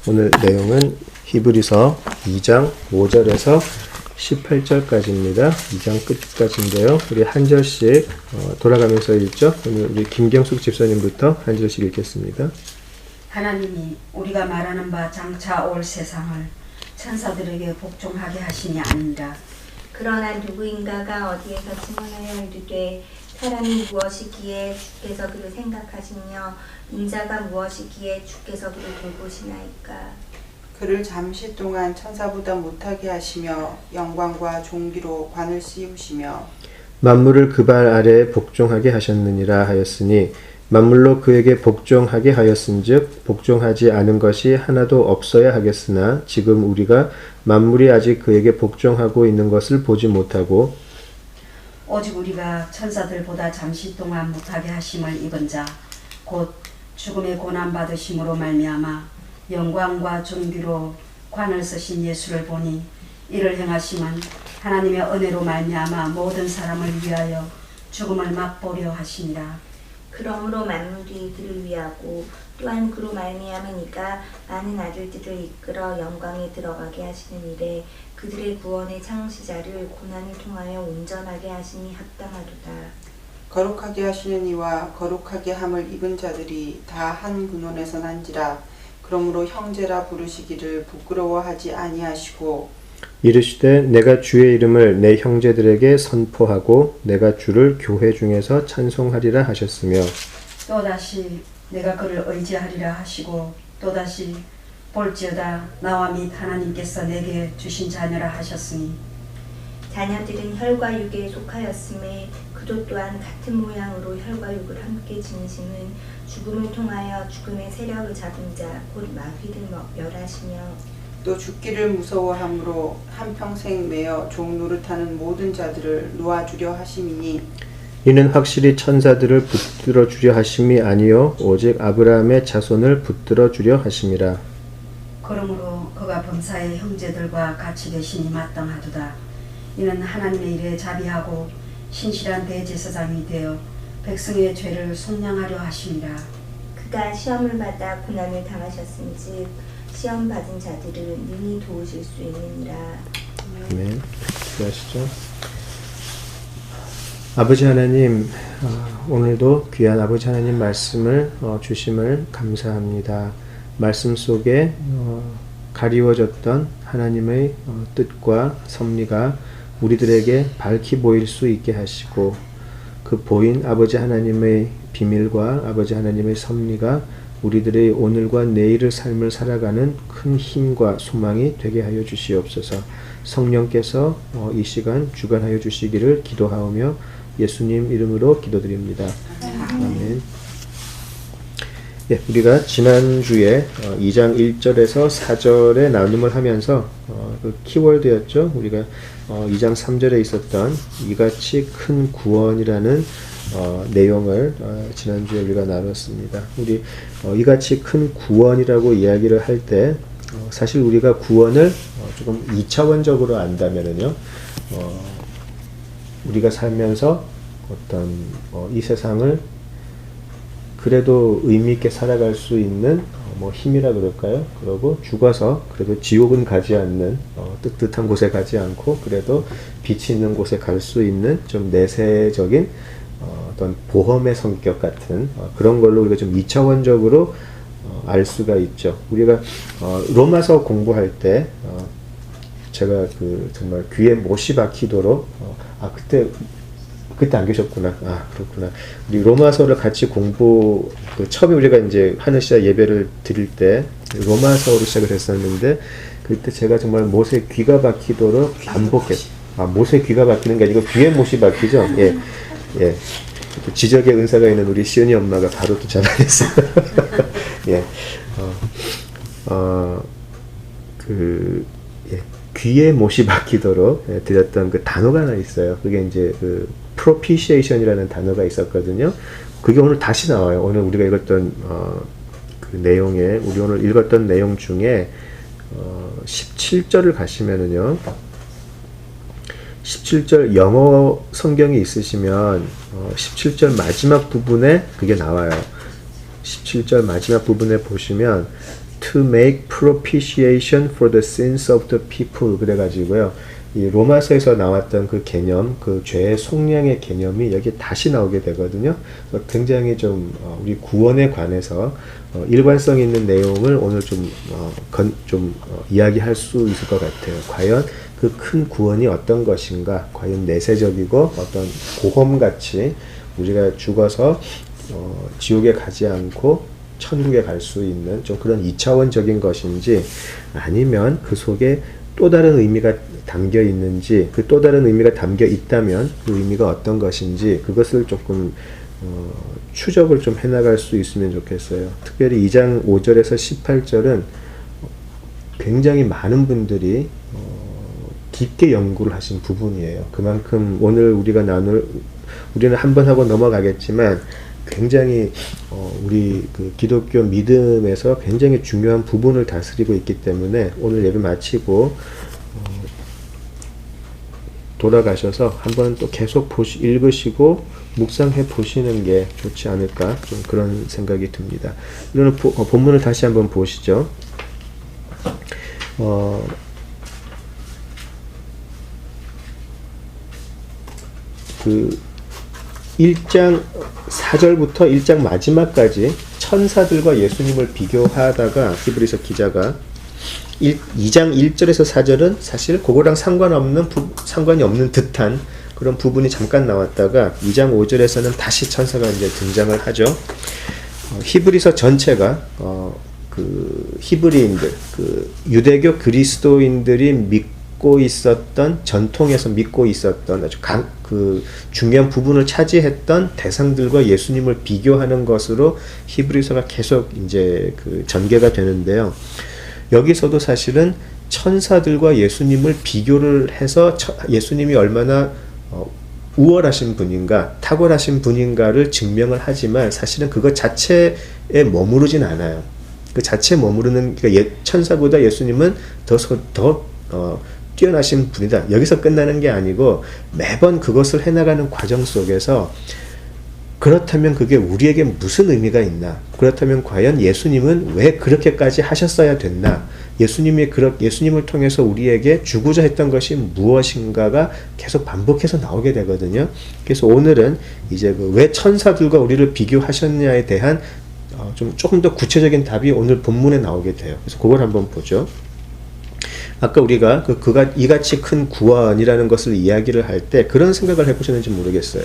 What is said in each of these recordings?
오늘 내용은 히브리서 2장 5절에서 18절까지입니다. 2장 끝까지인데요. 우리 한 절씩 돌아가면서 읽죠. 오늘 우리 김경숙 집사님부터 한 절씩 읽겠습니다. 하나님이 우리가 말하는 바 장차 올 세상을 천사들에게 복종하게 하심이 아니라 그러나 누구인가가 어디에서 증언하여 이르되 사람이 무엇이기에 주께서 그를 생각하시며 인자가 무엇이기에 주께서 그를 돌보시나이까. 그를 잠시 동안 천사보다 못하게 하시며 영광과 존귀로 관을 씌우시며 만물을 그 발 아래에 복종하게 하셨느니라 하였으니 만물로 그에게 복종하게 하였은즉 복종하지 않은 것이 하나도 없어야 하겠으나 지금 우리가 만물이 아직 그에게 복종하고 있는 것을 보지 못하고 오직 우리가 천사들보다 잠시 동안 못하게 하심을 입은 자 곧 죽음의 고난 받으심으로 말미암아 영광과 존귀로 관을 쓰신 예수를 보니 이를 행하심은 하나님의 은혜로 말미암아 모든 사람을 위하여 죽음을 맛보려 하심이라. 그러므로 만물이 그를 위하고 또한 그로 말미암으니까 많은 아들들을 이끌어 영광에 들어가게 하시는 일에 그들의 구원의 창시자를 고난을 통하여 온전하게 하심이 합당하도다. 거룩하게 하시는 이와 거룩하게 함을 입은 자들이 다 한 근원에서 난지라. 그러므로 형제라 부르시기를 부끄러워하지 아니하시고 이르시되 내가 주의 이름을 내 형제들에게 선포하고 내가 주를 교회 중에서 찬송하리라 하셨으며 또다시 내가 그를 의지하리라 하시고 또다시 볼지어다 나와 및 하나님께서 내게 주신 자녀라 하셨으니 자녀들은 혈과 육에 속하였음에 그도 또한 같은 모양으로 혈과 육을 함께 지니시는 죽음을 통하여 죽음의 세력을 잡은 자 곧 마귀를 멸하시며 또 죽기를 무서워함으로 한평생 매어 종 노릇하는 모든 자들을 놓아주려 하심이니 이는 확실히 천사들을 붙들어 주려 하심이 아니요 오직 아브라함의 자손을 붙들어 주려 하심이라. 그러므로 그가 범사의 형제들과 같이 계시니 마땅하도다. 이는 하나님의 일에 자비하고 신실한 대제사장이 되어 백성의 죄를 속량하려 하심이라. 그가 시험을 받아 고난을 당하셨은즉 시험 받은 자들을 능히 도우실 수 있느니라. 아멘. 기도하시죠. 아버지 하나님, 오늘도 귀한 아버지 하나님 말씀을 주심을 감사합니다. 말씀 속에 가리워졌던 하나님의 뜻과 섭리가 우리들에게 밝히 보일 수 있게 하시고 그 보인 아버지 하나님의 비밀과 아버지 하나님의 섭리가 우리들의 오늘과 내일의 삶을 살아가는 큰 힘과 소망이 되게 하여 주시옵소서. 성령께서 이 시간 주관하여 주시기를 기도하오며 예수님 이름으로 기도드립니다. 아멘. 예, 우리가 지난주에 2장 1절에서 4절의 나눔을 하면서 그 키워드였죠. 우리가 2장 3절에 있었던 이같이 큰 구원이라는 내용을 지난주에 우리가 나눴습니다. 우리 이같이 큰 구원이라고 이야기를 할 때 사실 우리가 구원을 조금 2차원적으로 안다면은요, 우리가 살면서 어떤 이 세상을 그래도 의미 있게 살아갈 수 있는 힘이라 그럴까요? 그러고 죽어서 그래도 지옥은 가지 않는 뜨뜻한 곳에 가지 않고 그래도 빛이 있는 곳에 갈 수 있는 좀 내세적인 어떤 보험의 성격 같은 그런 걸로 우리가 좀 2차원적으로 알 수가 있죠. 우리가 로마서 공부할 때 제가 그 정말 귀에 못이 박히도록 그때 안 계셨구나. 그렇구나. 우리 로마서를 같이 처음에 우리가 이제 하늘시아 예배를 드릴 때 로마서로 시작을 했었는데 그때 제가 정말 못에 귀가 박히도록 못에 귀가 박히는 게 아니고 귀에 못이 박히죠. 예. 예. 지적의 은사가 있는 우리 시은이 엄마가 바로 또 전화했어요. 예. 귀에 못이 박히도록 드렸던 그 단어가 하나 있어요. 그게 이제 그 propitiation이라는 단어가 있었거든요. 그게 오늘 다시 나와요. 오늘 우리가 읽었던 그 내용에 우리 오늘 읽었던 내용 중에 17절을 가시면은요. 17절 영어 성경이 있으시면 17절 마지막 부분에 그게 나와요. 17절 마지막 부분에 보시면 to make propitiation for the sins of the people 그래가지고요. 이 로마서에서 나왔던 그 개념, 그 죄의 속량의 개념이 여기 다시 나오게 되거든요. 그래서 굉장히 좀 우리 구원에 관해서 일관성 있는 내용을 오늘 좀 이야기할 수 있을 것 같아요. 과연 그 큰 구원이 어떤 것인가? 과연 내세적이고 어떤 보험같이 우리가 죽어서 지옥에 가지 않고 천국에 갈 수 있는 좀 그런 2차원적인 것인지, 아니면 그 속에 또 다른 의미가 담겨 있는지, 그 또 다른 의미가 담겨 있다면 그 의미가 어떤 것인지, 그것을 조금 추적을 좀 해나갈 수 있으면 좋겠어요. 특별히 2장 5절에서 18절은 굉장히 많은 분들이 깊게 연구를 하신 부분이에요. 그만큼 오늘 우리는 한번 하고 넘어가겠지만 굉장히 우리 그 기독교 믿음에서 굉장히 중요한 부분을 다스리고 있기 때문에 오늘 예배 마치고 돌아가셔서 한번 또 계속 읽으시고 묵상해 보시는 게 좋지 않을까, 좀 그런 생각이 듭니다. 이거는 본문을 다시 한번 보시죠. 그 1장 4절부터 1장 마지막까지 천사들과 예수님을 비교하다가 히브리서 기자가 2장 1절에서 4절은 사실 그거랑 상관이 없는 듯한 그런 부분이 잠깐 나왔다가 2장 5절에서는 다시 천사가 이제 등장을 하죠. 히브리서 전체가 그 히브리인들, 그 유대교 그리스도인들이 믿고 있었던, 전통에서 믿고 있었던 아주 그 중요한 부분을 차지했던 대상들과 예수님을 비교하는 것으로 히브리서가 계속 이제 그 전개가 되는데요. 여기서도 사실은 천사들과 예수님을 비교를 해서 예수님이 얼마나 우월하신 분인가, 탁월하신 분인가를 증명을 하지만 사실은 그것 자체에 머무르진 않아요. 그 자체에 머무르는, 그러니까 천사보다 예수님은 더 뛰어나신 분이다, 여기서 끝나는 게 아니고 매번 그것을 해나가는 과정 속에서 그렇다면 그게 우리에게 무슨 의미가 있나, 그렇다면 과연 예수님은 왜 그렇게까지 하셨어야 됐나, 예수님을 통해서 우리에게 주고자 했던 것이 무엇인가가 계속 반복해서 나오게 되거든요. 그래서 오늘은 이제 그 왜 천사들과 우리를 비교하셨냐에 대한 조금 더 구체적인 답이 오늘 본문에 나오게 돼요. 그래서 그걸 한번 보죠. 아까 우리가 그가 이같이 큰 구원이라는 것을 이야기를 할 때 그런 생각을 해보셨는지 모르겠어요.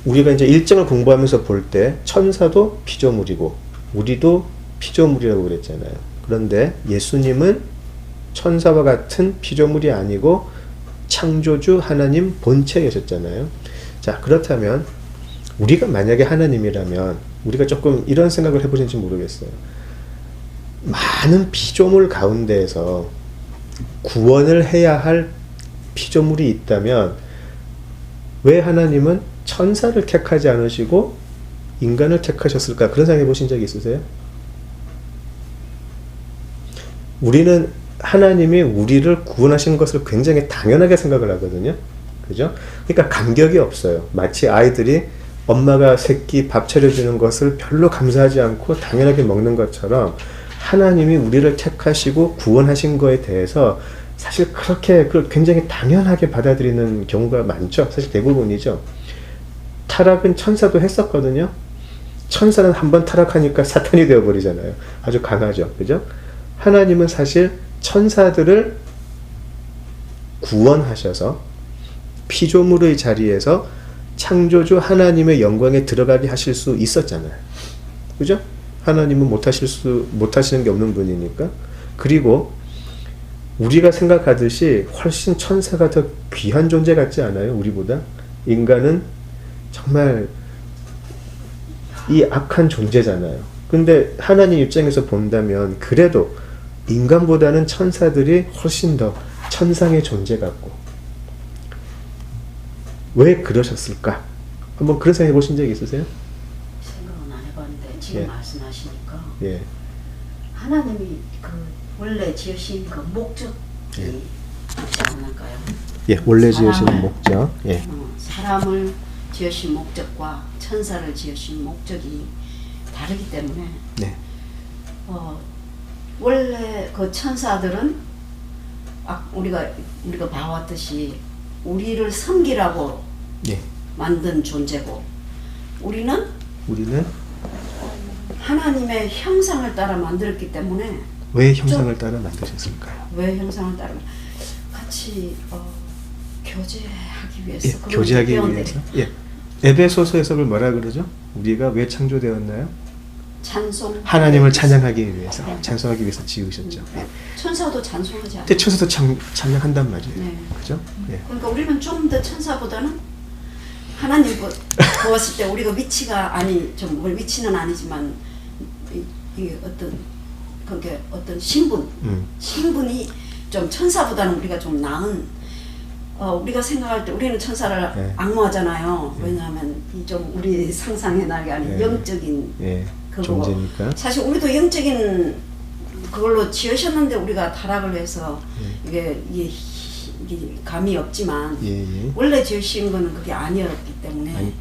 우리가 이제 1장을 공부하면서 볼 때 천사도 피조물이고 우리도 피조물이라고 그랬잖아요. 그런데 예수님은 천사와 같은 피조물이 아니고 창조주 하나님 본체이셨잖아요. 자, 그렇다면 우리가 만약에 하나님이라면 우리가 조금 이런 생각을 해보셨는지 모르겠어요. 많은 피조물 가운데에서 구원을 해야 할 피조물이 있다면 왜 하나님은 천사를 택하지 않으시고 인간을 택하셨을까? 그런 생각 해보신 적이 있으세요? 우리는 하나님이 우리를 구원하신 것을 굉장히 당연하게 생각을 하거든요. 그죠? 그러니까 감격이 없어요. 마치 아이들이 엄마가 새끼 밥 차려주는 것을 별로 감사하지 않고 당연하게 먹는 것처럼 하나님이 우리를 택하시고 구원하신 거에 대해서 사실 그렇게 굉장히 당연하게 받아들이는 경우가 많죠. 사실 대부분이죠. 타락은 천사도 했었거든요. 천사는 한번 타락하니까 사탄이 되어버리잖아요. 아주 강하죠. 그죠? 하나님은 사실 천사들을 구원하셔서 피조물의 자리에서 창조주 하나님의 영광에 들어가게 하실 수 있었잖아요. 그죠? 하나님은 못하시는 게 없는 분이니까. 그리고 우리가 생각하듯이 훨씬 천사가 더 귀한 존재 같지 않아요? 우리보다? 인간은 정말 이 악한 존재잖아요. 근데 하나님 입장에서 본다면 그래도 인간보다는 천사들이 훨씬 더 천상의 존재 같고, 왜 그러셨을까? 한번 그런 생각해 보신 적 있으세요? 생각은 안 해봤는데 지금 예. 말씀하시니까 예. 하나님이 그 원래 지으신 그 목적이 있지 않을까요? 예, 원래 지으신 사람을, 목적. 예. 사람을 지으신 목적과 천사를 지으신 목적이 다르기 때문에 네. 원래 그 천사들은 우리가 봐왔듯이 우리를 섬기라고 예. 만든 존재고 우리는 하나님의 형상을 따라 만들었기 때문에 왜 형상을 따라 만드셨을까요? 왜 형상을 따라 같이 교제하기 위해서. 예, 교제하기 위해서. 예. 에베소서 를 뭐라 그러죠? 우리가 왜 창조되었나요? 찬송. 하나님을 찬양하기 위해서, 찬송하기 위해서 지으셨죠. 예. 천사도 찬송하지 않아요. 근데 천사도 찬양한단 말이에요. 네. 그죠? 예. 그러니까 우리는 좀 더 천사보다는 하나님 보았을 때 우리가 위치가 위치는 아니지만 이게 어떤 신분이 좀 천사보다는 우리가 좀 나은. 우리가 생각할 때 우리는 천사를 네. 악모하잖아요. 왜냐하면 이 좀 우리 상상의 나게 아닌 네. 영적인 그거고. 존재니까. 사실 우리도 영적인 그걸로 지으셨는데 우리가 타락을 해서 이게 감이 없지만 원래 지으신 거는 그게 아니었기 때문에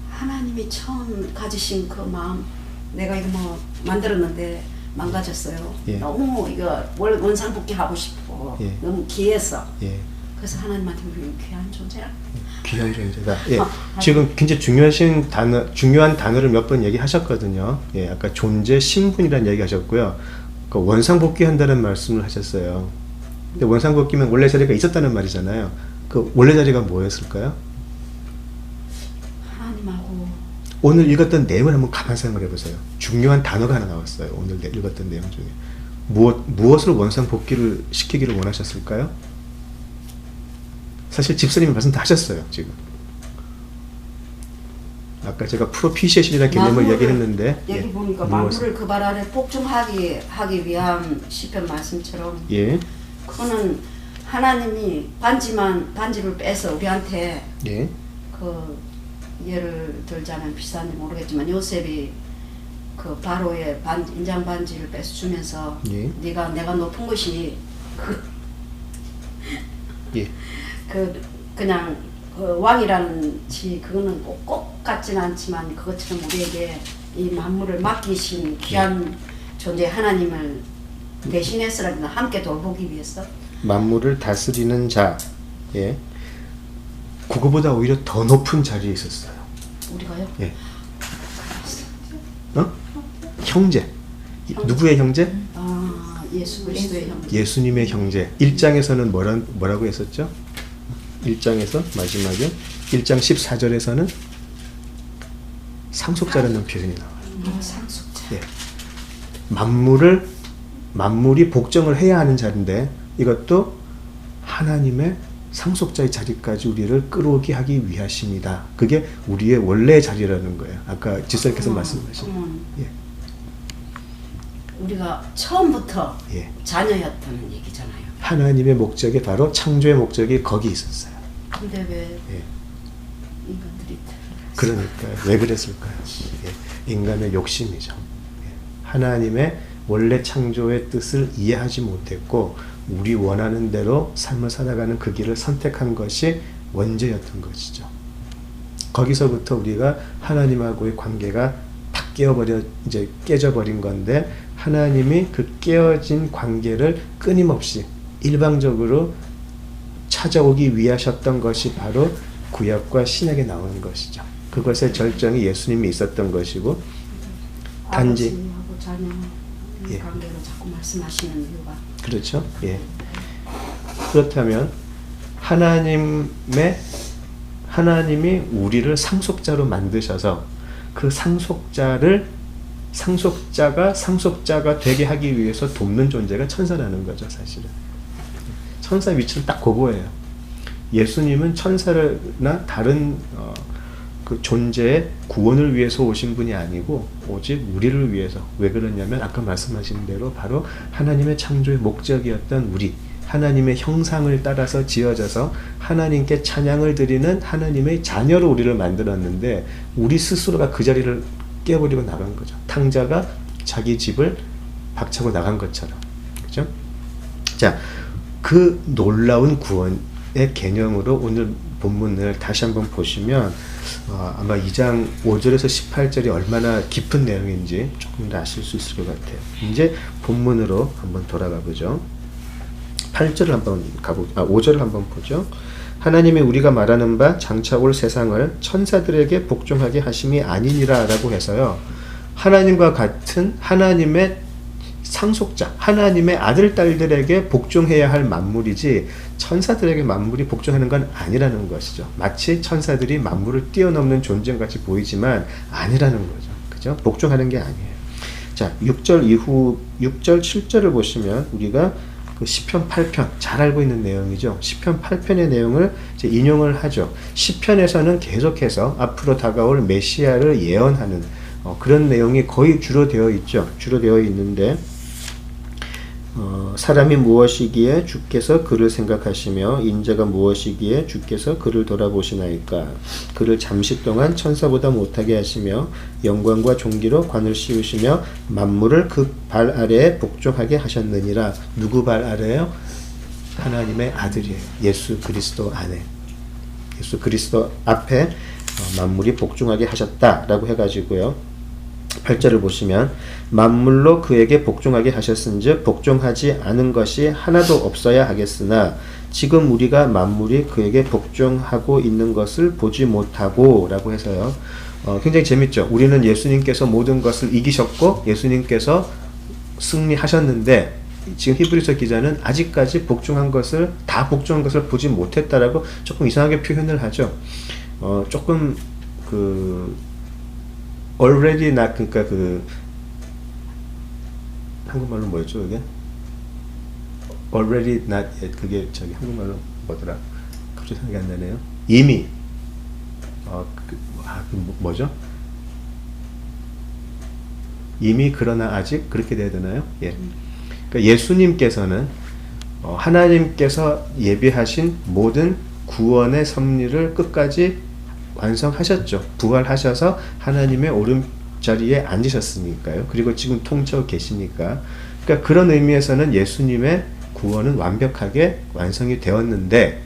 하나님이 처음 가지신 그 마음, 내가 이거 뭐 만들었는데 망가졌어요. 너무 이거 원상복귀 하고 싶고 너무 귀해서. 그래서 하나님한테 우리는 귀한 존재라. 귀한 존재다. 예. 지금 굉장히 중요한 단어를 몇 번 얘기하셨거든요. 예, 아까 존재, 신분이라는 얘기하셨고요. 그 원상복귀한다는 말씀을 하셨어요. 근데 원상복귀면 원래 자리가 있었다는 말이잖아요. 그 원래 자리가 뭐였을까요? 하나님하고. 오늘 읽었던 내용을 한번 가만 생각해 보세요. 중요한 단어가 하나 나왔어요. 오늘 읽었던 내용 중에. 무엇을 원상복귀를 시키기를 원하셨을까요? 사실 집사님이 말씀 다 하셨어요. 지금 아까 제가 프로피시에이션이라는 개념을 얘기했는데 여기 보니까 만물을 그 발 아래 복종하기 위한 시편 말씀처럼 그거는 하나님이 반지를 빼서 우리한테 그 예를 들자면 비싼지 모르겠지만 요셉이 그 바로의 인장 반지를 뺏어 주면서 내가 높은 것이 그냥 그 왕이라는 그거는 꼭 같지는 않지만 그것처럼 우리에게 이 만물을 맡기신 귀한 존재 하나님을 대신해서라도 함께 돌보기 위해서 만물을 다스리는 자, 그거보다 오히려 더 높은 자리에 있었어요. 우리가요? 형제. 누구의 형제? 예수 그리스도의 형제. 예수님의 형제. 1장에서는 뭐라고 했었죠? 1장에서 마지막에 1장 14절에서는 상속자라는 표현이 나와요. 상속자. 만물이 복종을 해야 하는 자리인데 이것도 하나님의 상속자의 자리까지 우리를 끌어오게 하기 위하십니다. 그게 우리의 원래 자리라는 거예요. 아까 지사님께서 말씀하신. 우리가 처음부터 자녀였다는 얘기잖아요. 하나님의 목적이 바로 창조의 목적이 거기 있었어요. 근데 왜 인간들이 그러니까 왜 그랬을까요? 인간의 욕심이죠. 하나님의 원래 창조의 뜻을 이해하지 못했고 우리 원하는 대로 삶을 살아가는 그 길을 선택한 것이 원죄였던 것이죠. 거기서부터 우리가 하나님하고의 관계가 다 깨져버린 건데 하나님이 그 깨어진 관계를 끊임없이 일방적으로 찾아오기 위하셨던 것이 바로 구약과 신약에 나오는 것이죠. 그것의 절정이 예수님이 있었던 것이고 단지 아버지하고 자녀 관계로 자꾸 말씀하시는 이유가 그렇죠. 그렇다면 하나님이 우리를 상속자로 만드셔서 그 상속자가 되게 하기 위해서 돕는 존재가 천사라는 거죠, 사실은. 천사 위치는 딱 그거예요. 예수님은 천사나 다른 그 존재의 구원을 위해서 오신 분이 아니고 오직 우리를 위해서. 왜 그러냐면 아까 말씀하신 대로 바로 하나님의 창조의 목적이었던 하나님의 형상을 따라서 지어져서 하나님께 찬양을 드리는 하나님의 자녀로 우리를 만들었는데 우리 스스로가 그 자리를 깨버리고 나간 거죠. 탕자가 자기 집을 박차고 나간 것처럼. 그죠? 자, 그 놀라운 구원의 개념으로 오늘 본문을 다시 한번 보시면 아마 2장 5절에서 18절이 얼마나 깊은 내용인지 조금 더 아실 수 있을 것 같아요. 이제 본문으로 한번 돌아가 보죠. 8절을 한번 5절을 한번 보죠. 하나님이 우리가 말하는 바 장차 올 세상을 천사들에게 복종하게 하심이 아니니라 라고 해서요. 하나님과 같은 하나님의 상속자, 하나님의 아들, 딸들에게 복종해야 할 만물이지 천사들에게 만물이 복종하는 건 아니라는 것이죠. 마치 천사들이 만물을 뛰어넘는 존재같이 보이지만 아니라는 거죠. 그죠? 복종하는 게 아니에요. 자, 6절 이후 6절, 7절을 보시면 우리가 그 시편 8편 잘 알고 있는 내용이죠. 시편 8편의 내용을 이제 인용을 하죠. 시편에서는 계속해서 앞으로 다가올 메시아를 예언하는 그런 내용이 거의 주로 되어 있죠. 주로 되어 있는데 사람이 무엇이기에 주께서 그를 생각하시며 인자가 무엇이기에 주께서 그를 돌아보시나이까. 그를 잠시 동안 천사보다 못하게 하시며 영광과 존귀로 관을 씌우시며 만물을 그 발 아래에 복종하게 하셨느니라. 누구 발 아래요? 하나님의 아들이에요. 예수 그리스도 안에, 예수 그리스도 앞에 만물이 복종하게 하셨다라고 해가지고요. 8절을 보시면 만물로 그에게 복종하게 하셨은즉 복종하지 않은 것이 하나도 없어야 하겠으나 지금 우리가 만물이 그에게 복종하고 있는 것을 보지 못하고 라고 해서요. 굉장히 재밌죠. 우리는 예수님께서 모든 것을 이기셨고 예수님께서 승리하셨는데 지금 히브리서 기자는 아직까지 복종한 것을 다 복종한 것을 보지 못했다라고 조금 이상하게 표현을 하죠. 조금 already not, 그러니까 한국말로 뭐였죠 그게? already not yet, 그게 저기 한국말로 뭐더라? 갑자기 생각이 안 나네요. 이미 뭐죠? 이미 그러나 아직 그렇게 돼야 되나요? 예. 그러니까 예수님께서는 하나님께서 예비하신 모든 구원의 섭리를 끝까지 완성하셨죠. 부활하셔서 하나님의 오른자리에 앉으셨으니까요. 그리고 지금 통치하고 계시니까. 그러니까 그런 의미에서는 예수님의 구원은 완벽하게 완성이 되었는데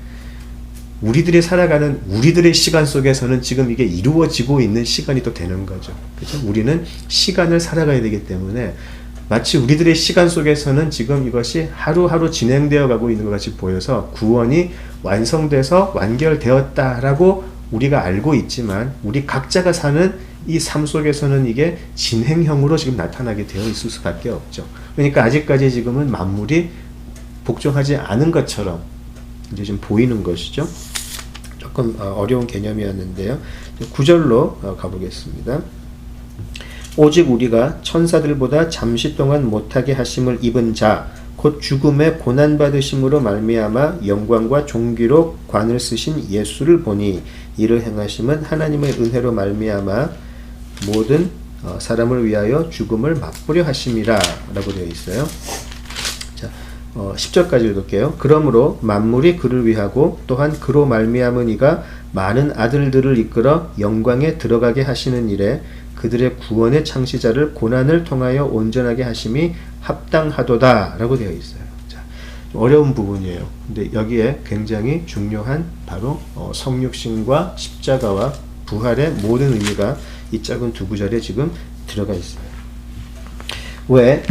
우리들이 살아가는 우리들의 시간 속에서는 지금 이게 이루어지고 있는 시간이 또 되는 거죠. 그렇죠? 우리는 시간을 살아가야 되기 때문에 마치 우리들의 시간 속에서는 지금 이것이 하루하루 진행되어 가고 있는 것 같이 보여서 구원이 완성돼서 완결되었다라고 우리가 알고 있지만 우리 각자가 사는 이 삶 속에서는 이게 진행형으로 지금 나타나게 되어 있을 수밖에 없죠. 그러니까 아직까지 지금은 만물이 복종하지 않은 것처럼 이제 좀 보이는 것이죠. 조금 어려운 개념이었는데요. 9절로 가보겠습니다. 오직 우리가 천사들보다 잠시 동안 못하게 하심을 입은 자 곧 죽음의 고난받으심으로 말미암아 영광과 존귀로 관을 쓰신 예수를 보니 이를 행하심은 하나님의 은혜로 말미암아 모든 사람을 위하여 죽음을 맛보려 하심이라 라고 되어 있어요. 자, 10절까지 읽을게요. 그러므로 만물이 그를 위하고 또한 그로 말미암은 이가 많은 아들들을 이끌어 영광에 들어가게 하시는 일에 그들의 구원의 창시자를 고난을 통하여 온전하게 하심이 합당하도다 라고 되어 있어요. 자, 어려운 부분이에요. 근데 여기에 굉장히 중요한 바로 성육신과 십자가와 부활의 모든 의미가 이 작은 두 구절에 지금 들어가 있어요. 왜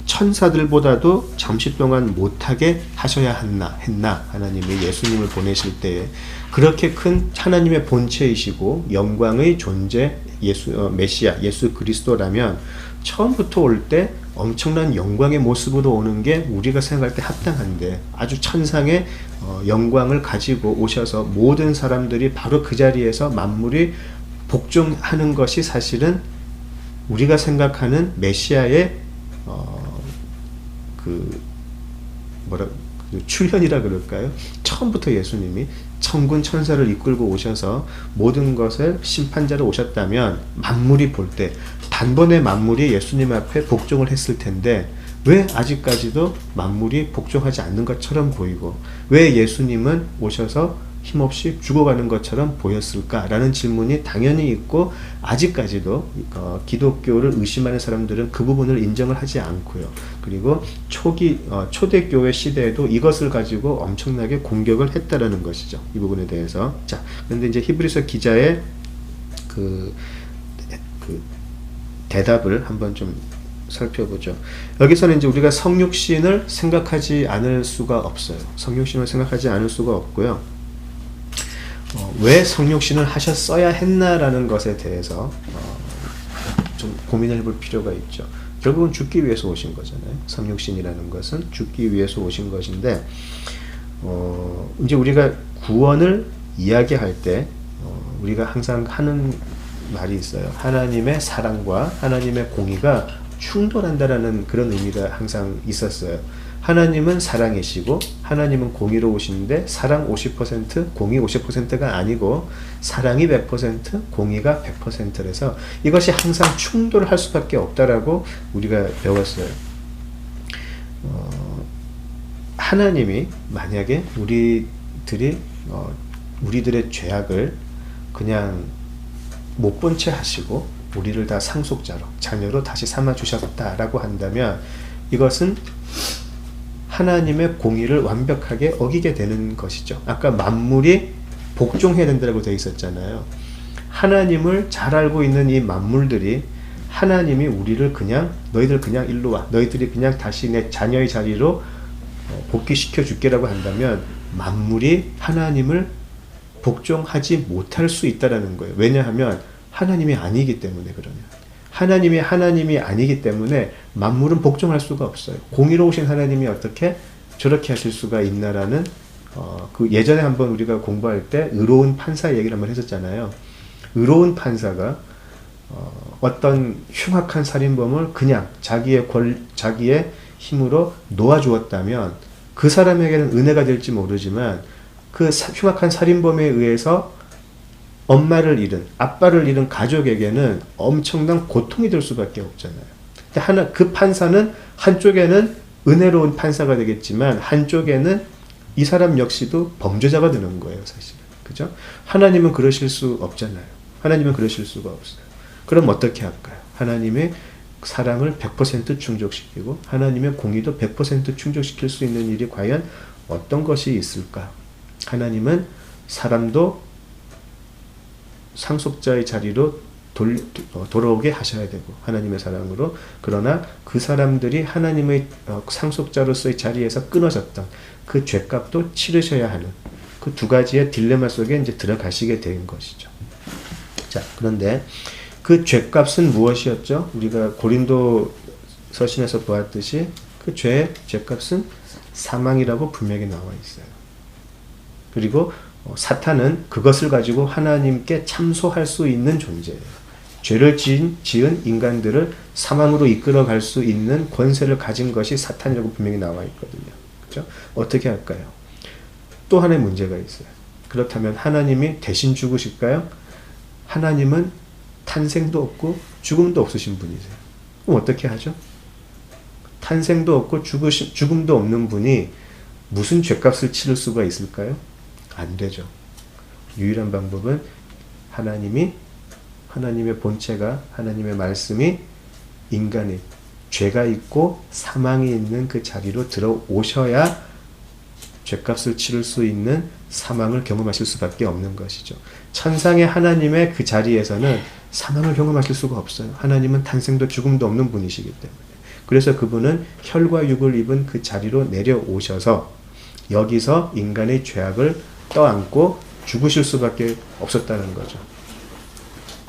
천사들보다도 잠시 동안 못하게 하셔야 했나 하나님이 예수님을 보내실 때에 그렇게 큰 하나님의 본체이시고 영광의 존재 메시아 예수 그리스도라면 처음부터 올 때 엄청난 영광의 모습으로 오는 게 우리가 생각할 때 합당한데 아주 천상의 영광을 가지고 오셔서 모든 사람들이 바로 그 자리에서 만물이 복종하는 것이 사실은 우리가 생각하는 메시아의 출현이라 그럴까요? 처음부터 예수님이 천군 천사를 이끌고 오셔서 모든 것을 심판자로 오셨다면 만물이 볼 때 단번에 만물이 예수님 앞에 복종을 했을 텐데 왜 아직까지도 만물이 복종하지 않는 것처럼 보이고 왜 예수님은 오셔서 힘없이 죽어가는 것처럼 보였을까라는 질문이 당연히 있고, 아직까지도 기독교를 의심하는 사람들은 그 부분을 인정을 하지 않고요. 그리고 초대교회 시대에도 이것을 가지고 엄청나게 공격을 했다라는 것이죠. 이 부분에 대해서. 자, 그런데 이제 히브리서 기자의 그 대답을 한번 좀 살펴보죠. 여기서는 이제 우리가 성육신을 생각하지 않을 수가 없어요. 성육신을 생각하지 않을 수가 없고요. 왜 성육신을 하셨어야 했나라는 것에 대해서 좀 고민을 해볼 필요가 있죠. 결국은 죽기 위해서 오신 거잖아요. 성육신이라는 것은 죽기 위해서 오신 것인데, 이제 우리가 구원을 이야기할 때 우리가 항상 하는 말이 있어요. 하나님의 사랑과 하나님의 공의가 충돌한다라는 그런 의미가 항상 있었어요. 하나님은 사랑이시고 하나님은 공의로우신데, 사랑 50%, 공의 50%가 아니고 사랑이 100%, 공의가 100%라서 이것이 항상 충돌할 수밖에 없다라고 우리가 배웠어요. 하나님이 만약에 우리들의 죄악을 그냥 못 본 채 하시고 우리를 다 상속자로, 자녀로 다시 삼아 주셨다라고 한다면, 이것은 하나님의 공의를 완벽하게 어기게 되는 것이죠. 아까 만물이 복종해야 된다고 되어 있었잖아요. 하나님을 잘 알고 있는 이 만물들이 하나님이 우리를 그냥, 너희들 그냥 일로 와, 너희들이 그냥 다시 내 자녀의 자리로 복귀시켜 줄게라고 한다면, 만물이 하나님을 복종하지 못할 수 있다라는 거예요. 왜냐하면 하나님이 아니기 때문에. 그러면 하나님이 아니기 때문에 만물은 복종할 수가 없어요. 공의로우신 하나님이 어떻게 저렇게 하실 수가 있나라는, 그 예전에 한번 우리가 공부할 때 의로운 판사 얘기를 한번 했었잖아요. 의로운 판사가 어떤 흉악한 살인범을 그냥 자기의 힘으로 놓아주었다면 그 사람에게는 은혜가 될지 모르지만, 그 흉악한 살인범에 의해서 엄마를 잃은, 아빠를 잃은 가족에게는 엄청난 고통이 될 수밖에 없잖아요. 근데 그 판사는 한쪽에는 은혜로운 판사가 되겠지만 한쪽에는 이 사람 역시도 범죄자가 되는 거예요, 사실은. 그죠? 하나님은 그러실 수 없잖아요. 하나님은 그러실 수가 없어요. 그럼 어떻게 할까요? 하나님의 사랑을 100% 충족시키고 하나님의 공의도 100% 충족시킬 수 있는 일이 과연 어떤 것이 있을까? 하나님은 사람도 상속자의 자리로 돌아오게 하셔야 되고, 하나님의 사랑으로. 그러나 그 사람들이 하나님의 상속자로서의 자리에서 끊어졌던 그 죄값도 치르셔야 하는 그 두 가지의 딜레마 속에 이제 들어가시게 된 것이죠. 자, 그런데 그 죄값은 무엇이었죠? 우리가 고린도 서신에서 보았듯이 그 죄값은 사망이라고 분명히 나와 있어요. 그리고 사탄은 그것을 가지고 하나님께 참소할 수 있는 존재예요. 죄를 지은 인간들을 사망으로 이끌어갈 수 있는 권세를 가진 것이 사탄이라고 분명히 나와 있거든요. 그렇죠? 어떻게 할까요? 또 하나의 문제가 있어요. 그렇다면 하나님이 대신 죽으실까요? 하나님은 탄생도 없고 죽음도 없으신 분이세요. 그럼 어떻게 하죠? 탄생도 없고 죽음도 없는 분이 무슨 죄값을 치를 수가 있을까요? 안 되죠. 유일한 방법은 하나님의 본체가, 하나님의 말씀이 인간의 죄가 있고 사망이 있는 그 자리로 들어오셔야 죄값을 치를 수 있는 사망을 경험하실 수밖에 없는 것이죠. 천상의 하나님의 그 자리에서는 사망을 경험하실 수가 없어요. 하나님은 탄생도 죽음도 없는 분이시기 때문에. 그래서 그분은 혈과 육을 입은 그 자리로 내려오셔서 여기서 인간의 죄악을 떠안고 죽으실 수밖에 없었다는 거죠.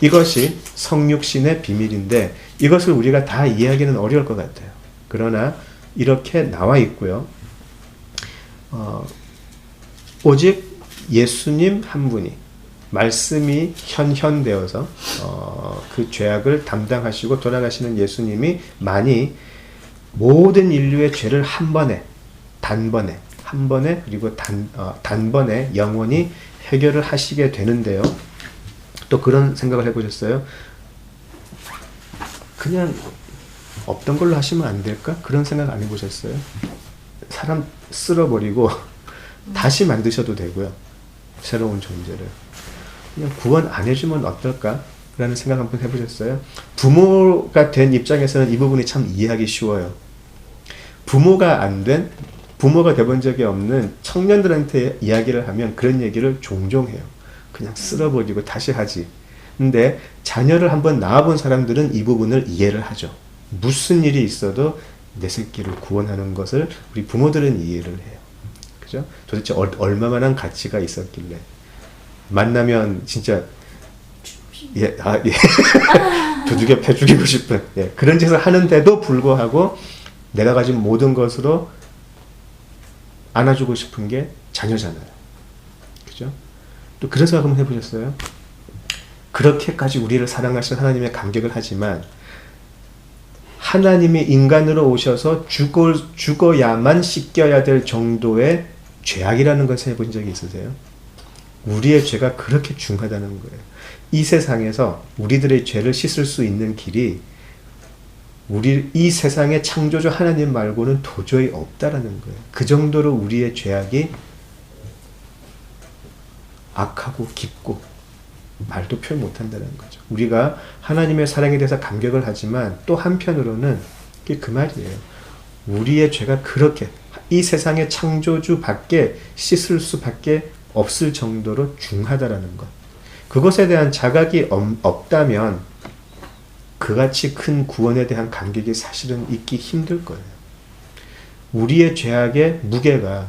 이것이 성육신의 비밀인데, 이것을 우리가 다 이해하기는 어려울 것 같아요. 그러나 이렇게 나와 있고요. 오직 예수님 한 분이, 말씀이 현현되어서 그 죄악을 담당하시고 돌아가시는 예수님이 만이 모든 인류의 죄를 단번에 그리고 단번에 영원히 해결을 하시게 되는데요. 또 그런 생각을 해보셨어요? 그냥 없던 걸로 하시면 안 될까? 그런 생각 안 해보셨어요? 사람 쓸어버리고 다시 만드셔도 되고요. 새로운 존재를. 그냥 구원 안 해주면 어떨까? 라는 생각 한번 해보셨어요? 부모가 된 입장에서는 이 부분이 참 이해하기 쉬워요. 부모가 돼본 적이 없는 청년들한테 이야기를 하면 그런 얘기를 종종 해요. 그냥 쓸어버리고 다시 하지. 근데 자녀를 한번 낳아본 사람들은 이 부분을 이해를 하죠. 무슨 일이 있어도 내 새끼를 구원하는 것을 우리 부모들은 이해를 해요. 그죠? 도대체 얼마만한 가치가 있었길래. 만나면 진짜 두들겨 패 죽이고 싶은 그런 짓을 하는데도 불구하고 내가 가진 모든 것으로 안아주고 싶은 게 자녀잖아요. 그죠? 또 그런 생각 한번 해보셨어요? 그렇게까지 우리를 사랑하신 하나님의 감격을 하지만 하나님이 인간으로 오셔서 죽어야만 씻겨야 될 정도의 죄악이라는 것을 해본 적이 있으세요? 우리의 죄가 그렇게 중하다는 거예요. 이 세상에서 우리들의 죄를 씻을 수 있는 길이 이 세상의 창조주 하나님 말고는 도저히 없다라는 거예요. 그 정도로 우리의 죄악이 악하고 깊고 말도 표현 못한다는 거죠. 우리가 하나님의 사랑에 대해서 감격을 하지만 또 한편으로는 그 말이에요. 우리의 죄가 그렇게 이 세상의 창조주 밖에 씻을 수밖에 없을 정도로 중하다라는 것. 그것에 대한 자각이 없다면 그같이 큰 구원에 대한 감격이 사실은 있기 힘들 거예요. 우리의 죄악의 무게가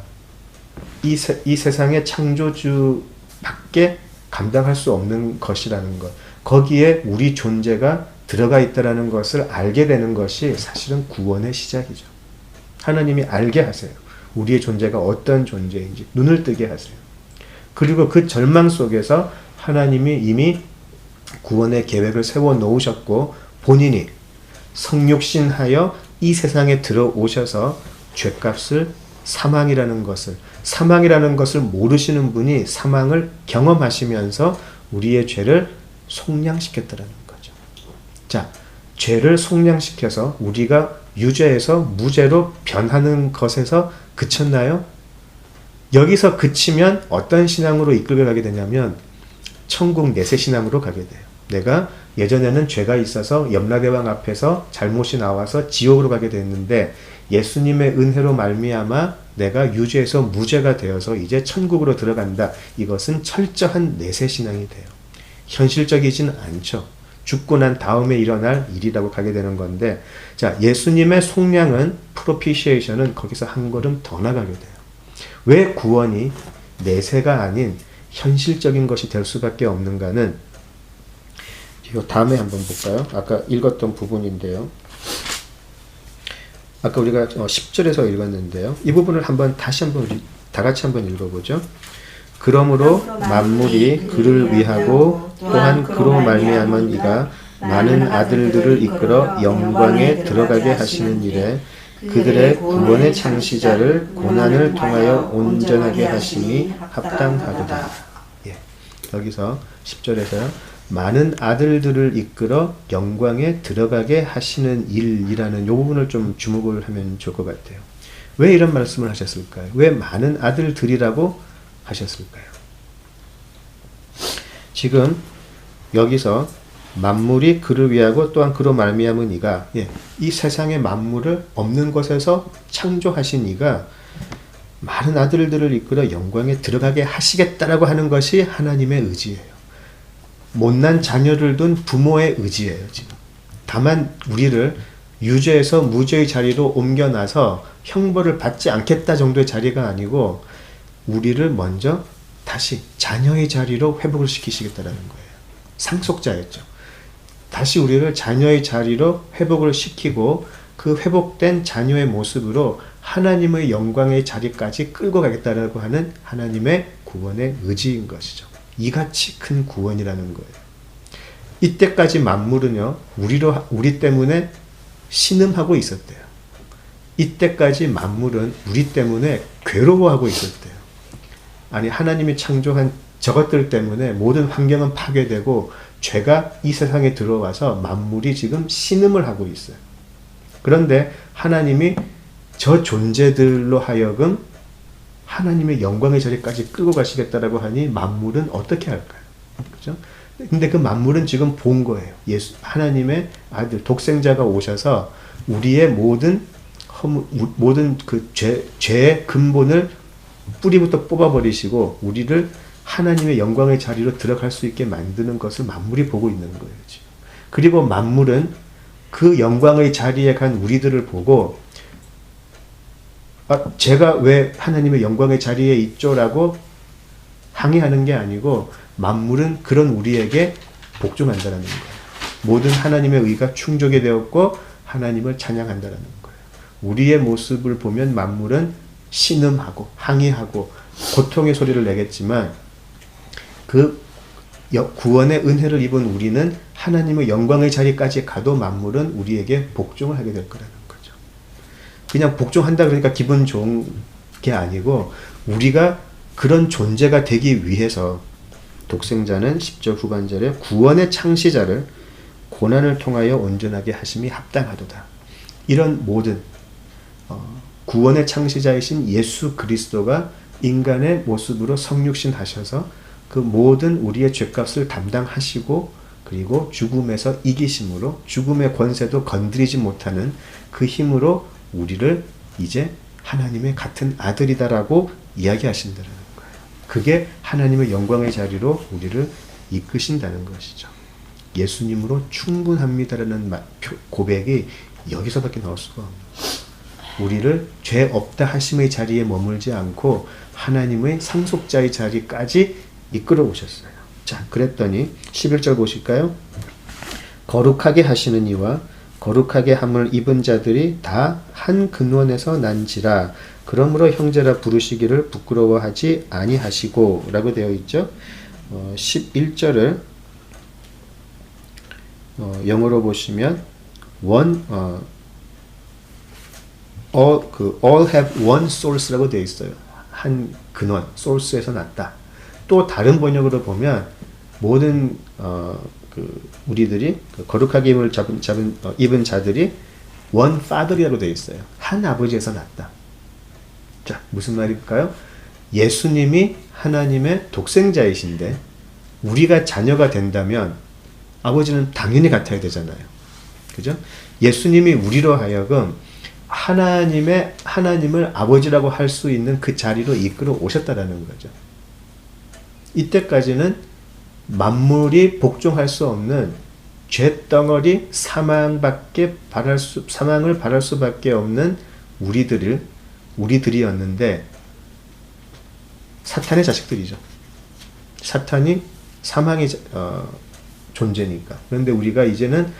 이 세상의 창조주 밖에 감당할 수 없는 것이라는 것. 거기에 우리 존재가 들어가 있다는 것을 알게 되는 것이 사실은 구원의 시작이죠. 하나님이 알게 하세요. 우리의 존재가 어떤 존재인지 눈을 뜨게 하세요. 그리고 그 절망 속에서 하나님이 이미 구원의 계획을 세워 놓으셨고 본인이 성육신하여 이 세상에 들어오셔서 죄값을 사망이라는 것을 모르시는 분이 사망을 경험하시면서 우리의 죄를 속량시켰다는 거죠. 자, 죄를 속량시켜서 우리가 유죄에서 무죄로 변하는 것에서 그쳤나요? 여기서 그치면 어떤 신앙으로 이끌고 가게 되냐면 천국 내세 신앙으로 가게 돼요. 내가 예전에는 죄가 있어서 염라대왕 앞에서 잘못이 나와서 지옥으로 가게 됐는데 예수님의 은혜로 말미암아 내가 유죄에서 무죄가 되어서 이제 천국으로 들어간다. 이것은 철저한 내세 신앙이 돼요. 현실적이진 않죠. 죽고 난 다음에 일어날 일이라고 가게 되는 건데, 자, 예수님의 속량은 프로피시에이션은 거기서 한 걸음 더 나가게 돼요. 왜 구원이 내세가 아닌 현실적인 것이 될 수밖에 없는가는 이거 다음에 한번 볼까요? 아까 읽었던 부분인데요. 아까 우리가 10절에서 읽었는데요. 이 부분을 다시 한번 우리 다 같이 한번 읽어보죠. 그러므로 만물이 그를 위하고 또한 그로 말미암은 이가 많은 아들들을 이끌어 영광에 들어가게 하시는 일에 그들의 구원의 창시자를 고난을 통하여 온전하게 하심이 합당하도다. 여기서 10절에서요. 많은 아들들을 이끌어 영광에 들어가게 하시는 일이라는 이 부분을 좀 주목을 하면 좋을 것 같아요. 왜 이런 말씀을 하셨을까요? 왜 많은 아들들이라고 하셨을까요? 지금 여기서 만물이 그를 위하고 또한 그로 말미암은 이가 이 세상의 만물을 없는 것에서 창조하신 이가 많은 아들들을 이끌어 영광에 들어가게 하시겠다라고 하는 것이 하나님의 의지예요. 못난 자녀를 둔 부모의 의지예요. 지금 다만 우리를 유죄에서 무죄의 자리로 옮겨놔서 형벌을 받지 않겠다 정도의 자리가 아니고 우리를 먼저 다시 자녀의 자리로 회복을 시키시겠다라는 거예요. 상속자였죠. 다시 우리를 자녀의 자리로 회복을 시키고 그 회복된 자녀의 모습으로 하나님의 영광의 자리까지 끌고 가겠다라고 하는 하나님의 구원의 의지인 것이죠. 이같이 큰 구원이라는 거예요. 이때까지 만물은요, 우리 때문에 신음하고 있었대요. 이때까지 만물은 우리 때문에 괴로워하고 있었대요. 아니, 하나님이 창조한 저것들 때문에 모든 환경은 파괴되고 죄가 이 세상에 들어와서 만물이 지금 신음을 하고 있어요. 그런데 하나님이 저 존재들로 하여금 하나님의 영광의 자리까지 끌고 가시겠다라고 하니 만물은 어떻게 할까요? 그죠? 근데 그 만물은 지금 본 거예요. 예수, 하나님의 아들, 독생자가 오셔서 우리의 모든 모든 죄의 근본을 뿌리부터 뽑아버리시고 우리를 하나님의 영광의 자리로 들어갈 수 있게 만드는 것을 만물이 보고 있는 거예요, 지금. 그리고 만물은 그 영광의 자리에 간 우리들을 보고 제가 왜 하나님의 영광의 자리에 있죠? 라고 항의하는 게 아니고 만물은 그런 우리에게 복종한다는 거예요. 모든 하나님의 의가 충족이 되었고 하나님을 찬양한다는 거예요. 우리의 모습을 보면 만물은 신음하고 항의하고 고통의 소리를 내겠지만 그 구원의 은혜를 입은 우리는 하나님의 영광의 자리까지 가도 만물은 우리에게 복종을 하게 될 거라는 거죠. 그냥 복종한다 그러니까 기분 좋은 게 아니고 우리가 그런 존재가 되기 위해서 독생자는 10절 후반절에 구원의 창시자를 고난을 통하여 온전하게 하심이 합당하도다. 이런 모든 구원의 창시자이신 예수 그리스도가 인간의 모습으로 성육신 하셔서 그 모든 우리의 죄값을 담당하시고 그리고 죽음에서 이기심으로 죽음의 권세도 건드리지 못하는 그 힘으로 우리를 이제 하나님의 같은 아들이다라고 이야기하신다는 거예요. 그게 하나님의 영광의 자리로 우리를 이끄신다는 것이죠. 예수님으로 충분합니다라는 고백이 여기서밖에 나올 수가 없는 거예요. 우리를 죄 없다 하심의 자리에 머물지 않고 하나님의 상속자의 자리까지 이끌어 오셨어요. 자, 그랬더니 11절 보실까요? 거룩하게 하시는 이와 거룩하게 함을 입은 자들이 다 한 근원에서 난지라. 그러므로 형제라 부르시기를 부끄러워하지 아니하시고 라고 되어 있죠. 11절을 영어로 보시면 all have one source라고 되어 있어요. 한 근원, source에서 났다. 또 다른 번역으로 보면 모든 우리들이 거룩하게 힘을 입은 자들이 one father이라고 되어 있어요. 한 아버지에서 났다. 자, 무슨 말일까요? 예수님이 하나님의 독생자이신데 우리가 자녀가 된다면 아버지는 당연히 같아야 되잖아요. 그죠? 예수님이 우리로 하여금 하나님을 아버지라고 할 수 있는 그 자리로 이끌어 오셨다라는 거죠. 이때까지는 만물이 복종할 수 없는 죄덩어리 사망을 바랄 수밖에 없는 우리들이었는데 사탄의 자식들이죠. 사탄이 사망의 존재니까. 그런데 우리가 이제는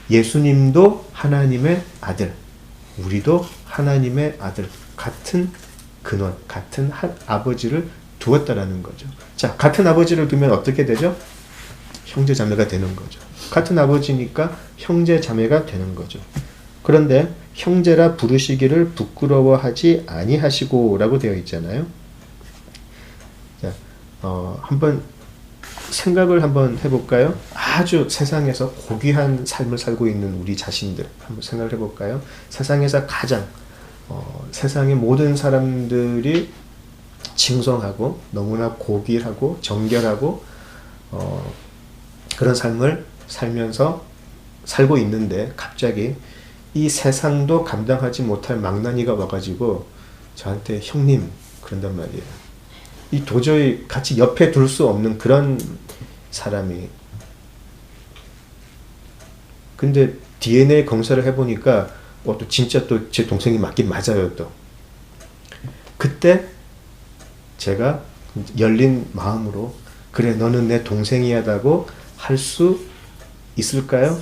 예수님도 하나님의 아들, 우리도 하나님의 아들, 같은 근원, 같은 아버지를 두었다라는 거죠. 자, 같은 아버지를 두면 어떻게 되죠? 형제 자매가 되는 거죠. 같은 아버지니까 형제 자매가 되는 거죠. 그런데 형제라 부르시기를 부끄러워하지 아니하시고 라고 되어 있잖아요. 자, 한번 생각을 한번 해볼까요? 아주 세상에서 고귀한 삶을 살고 있는 우리 자신들 한번 생각을 해볼까요? 세상에서 가장 세상의 모든 사람들이 칭송하고 너무나 고귀하고 정결하고 그런 삶을 살면서 살고 있는데 갑자기 이 세상도 감당하지 못할 망나니가 와가지고 저한테 형님 그런단 말이에요. 이 도저히 같이 옆에 둘 수 없는 그런 사람이. 근데 DNA 검사를 해보니까 또 진짜 또 제 동생이 맞긴 맞아요. 또 그때 제가 열린 마음으로 그래 너는 내 동생이야라고 할 수 있을까요?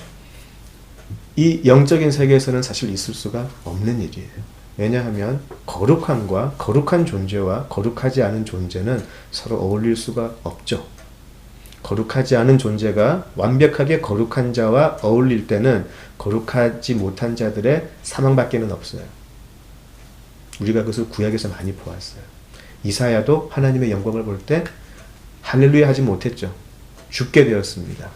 이 영적인 세계에서는 사실 있을 수가 없는 일이에요. 왜냐하면 거룩함과 거룩한 존재와 거룩하지 않은 존재는 서로 어울릴 수가 없죠. 거룩하지 않은 존재가 완벽하게 거룩한 자와 어울릴 때는 거룩하지 못한 자들의 사망밖에는 없어요. 우리가 그것을 구약에서 많이 보았어요. 이사야도 하나님의 영광을 볼 때 할렐루야 하지 못했죠. 죽게 되었습니다.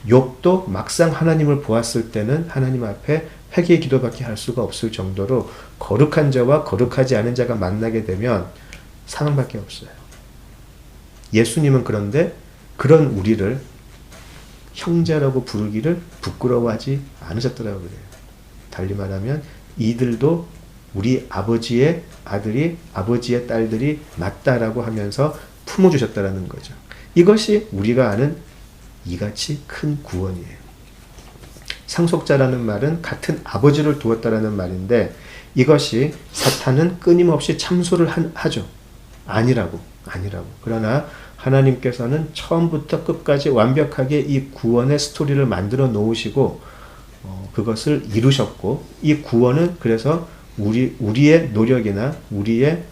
욥도 막상 하나님을 보았을 때는 하나님 앞에 회개의 기도밖에 할 수가 없을 정도로 거룩한 자와 거룩하지 않은 자가 만나게 되면 사망밖에 없어요. 예수님은 그런데 그런 우리를 형제라고 부르기를 부끄러워하지 않으셨더라고요. 그래요. 달리 말하면 이들도 우리 아버지의 아들이 아버지의 딸들이 맞다라고 하면서 품어주셨다라는 거죠. 이것이 우리가 아는 이같이 큰 구원이에요. 상속자라는 말은 같은 아버지를 두었다라는 말인데 이것이 사탄은 끊임없이 참소를 하죠. 아니라고. 그러나 하나님께서는 처음부터 끝까지 완벽하게 이 구원의 스토리를 만들어 놓으시고 그것을 이루셨고 이 구원은 그래서 우리의 노력이나 우리의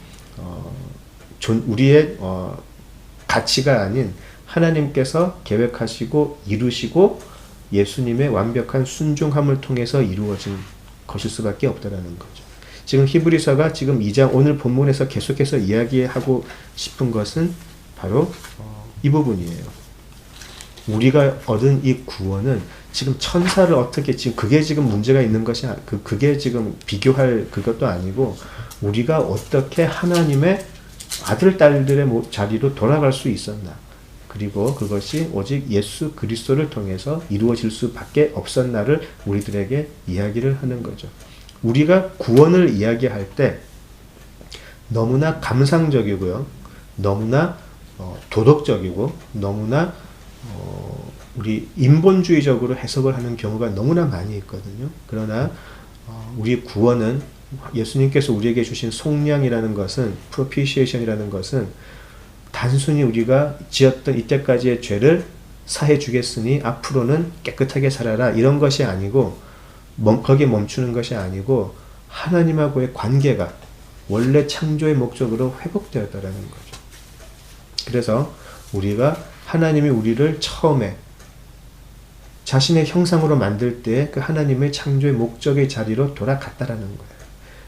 가치가 아닌 하나님께서 계획하시고 이루시고 예수님의 완벽한 순종함을 통해서 이루어진 것일 수밖에 없다라는 거죠. 지금 히브리서가 지금 2장 오늘 본문에서 계속해서 이야기하고 싶은 것은 바로 이 부분이에요. 우리가 얻은 이 구원은 지금 천사를 어떻게 지금 그게 지금 문제가 있는 것이 그게 지금 비교할 그것도 아니고 우리가 어떻게 하나님의 아들 딸들의 자리로 돌아갈 수 있었나. 그리고 그것이 오직 예수 그리스도를 통해서 이루어질 수밖에 없었나를 우리들에게 이야기를 하는 거죠. 우리가 구원을 이야기할 때 너무나 감상적이고요. 너무나 도덕적이고 너무나 우리 인본주의적으로 해석을 하는 경우가 너무나 많이 있거든요. 그러나 우리 구원은 예수님께서 우리에게 주신 속량이라는 것은 propitiation이라는 것은 단순히 우리가 지었던 이때까지의 죄를 사해 주겠으니 앞으로는 깨끗하게 살아라 이런 것이 아니고 거기에 멈추는 것이 아니고 하나님하고의 관계가 원래 창조의 목적으로 회복되었다라는 거죠. 그래서 우리가 하나님이 우리를 처음에 자신의 형상으로 만들 때 그 하나님의 창조의 목적의 자리로 돌아갔다라는 거예요.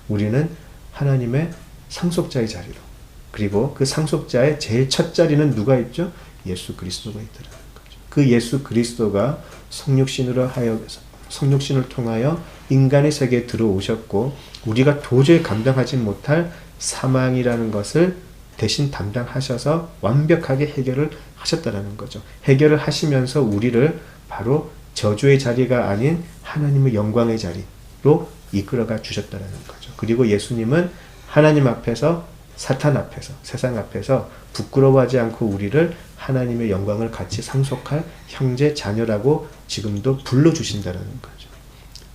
우리는 하나님의 상속자의 자리로 그리고 그 상속자의 제일 첫 자리는 누가 있죠? 예수 그리스도가 있다라는 거죠. 그 예수 그리스도가 성육신을 통하여 인간의 세계에 들어오셨고 우리가 도저히 감당하지 못할 사망이라는 것을 대신 담당하셔서 완벽하게 해결을 하셨다라는 거죠. 해결을 하시면서 우리를 바로 저주의 자리가 아닌 하나님의 영광의 자리로 이끌어가 주셨다라는 거죠. 그리고 예수님은 하나님 앞에서 사탄 앞에서 세상 앞에서 부끄러워하지 않고 우리를 하나님의 영광을 같이 상속할 형제 자녀라고 지금도 불러주신다는 거죠.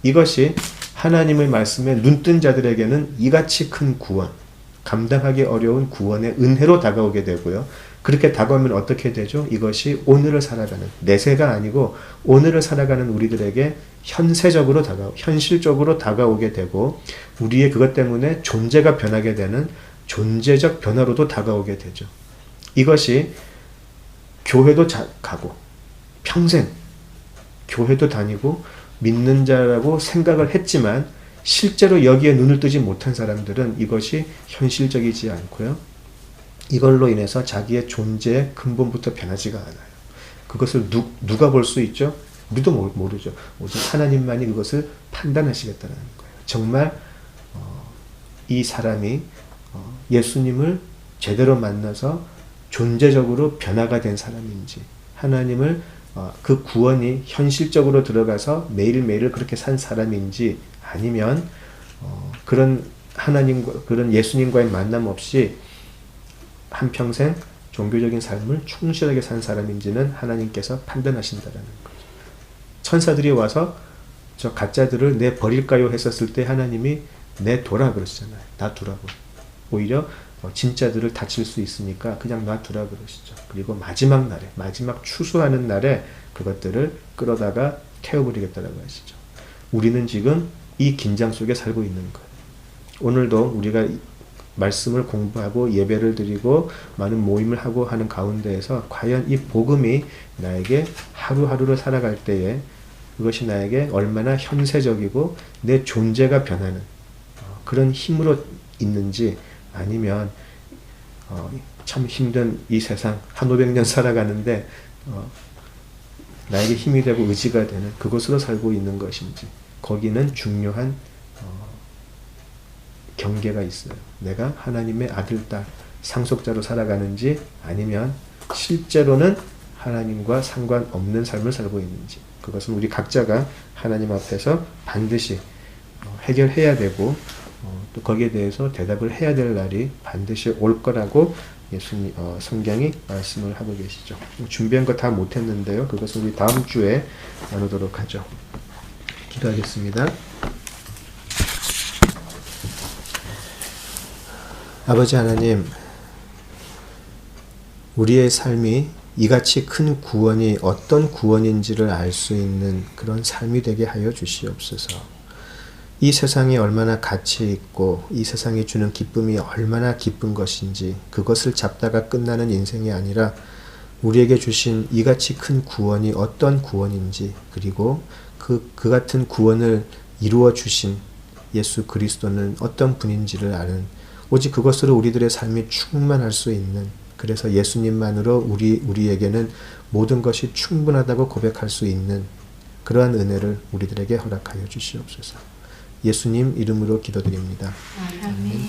이것이 하나님의 말씀에 눈뜬 자들에게는 이같이 큰 구원, 감당하기 어려운 구원의 은혜로 다가오게 되고요. 그렇게 다가오면 어떻게 되죠? 이것이 오늘을 살아가는, 내세가 아니고 오늘을 살아가는 우리들에게 현실적으로 다가오게 되고 우리의 그것 때문에 존재가 변하게 되는 존재적 변화로도 다가오게 되죠. 이것이 교회도 가고 평생 교회도 다니고 믿는 자라고 생각을 했지만 실제로 여기에 눈을 뜨지 못한 사람들은 이것이 현실적이지 않고요. 이걸로 인해서 자기의 존재의 근본부터 변하지가 않아요. 그것을 누가 볼 수 있죠? 우리도 모르죠. 오직 하나님만이 그것을 판단하시겠다는 거예요. 정말 이 사람이 예수님을 제대로 만나서 존재적으로 변화가 된 사람인지 하나님을 그 구원이 현실적으로 들어가서 매일매일 그렇게 산 사람인지 아니면 그런 하나님과 그런 예수님과의 만남 없이 한평생 종교적인 삶을 충실하게 산 사람인지는 하나님께서 판단하신다라는 거죠. 천사들이 와서 저 가짜들을 내 버릴까요 했었을 때 하나님이 내둬라 그러시잖아요. 놔두라고. 오히려 진짜들을 다칠 수 있으니까 그냥 놔두라 그러시죠. 그리고 마지막 날에, 마지막 추수하는 날에 그것들을 끌어다가 태워버리겠다라고 하시죠. 우리는 지금 이 긴장 속에 살고 있는 거예요. 오늘도 우리가 말씀을 공부하고 예배를 드리고 많은 모임을 하고 하는 가운데에서 과연 이 복음이 나에게 하루하루를 살아갈 때에 그것이 나에게 얼마나 현세적이고 내 존재가 변하는 그런 힘으로 있는지 아니면 참 힘든 이 세상 한 500년 살아가는데 나에게 힘이 되고 의지가 되는 그것으로 살고 있는 것인지 거기는 중요한 경계가 있어요. 내가 하나님의 아들, 딸, 상속자로 살아가는지 아니면 실제로는 하나님과 상관없는 삶을 살고 있는지, 그것은 우리 각자가 하나님 앞에서 반드시 해결해야 되고 또 거기에 대해서 대답을 해야 될 날이 반드시 올 거라고 예수님 성경이 말씀을 하고 계시죠. 준비한 거 다 못했는데요. 그것은 우리 다음 주에 나누도록 하죠. 기도하겠습니다. 아버지 하나님, 우리의 삶이 이같이 큰 구원이 어떤 구원인지를 알 수 있는 그런 삶이 되게 하여 주시옵소서. 이 세상이 얼마나 가치 있고 이 세상이 주는 기쁨이 얼마나 기쁜 것인지, 그것을 잡다가 끝나는 인생이 아니라 우리에게 주신 이같이 큰 구원이 어떤 구원인지, 그리고 그 같은 구원을 이루어 주신 예수 그리스도는 어떤 분인지를 아는, 오직 그것으로 우리들의 삶이 충만할 수 있는, 그래서 예수님만으로 우리에게는 모든 것이 충분하다고 고백할 수 있는 그러한 은혜를 우리들에게 허락하여 주시옵소서. 예수님 이름으로 기도드립니다. 아멘.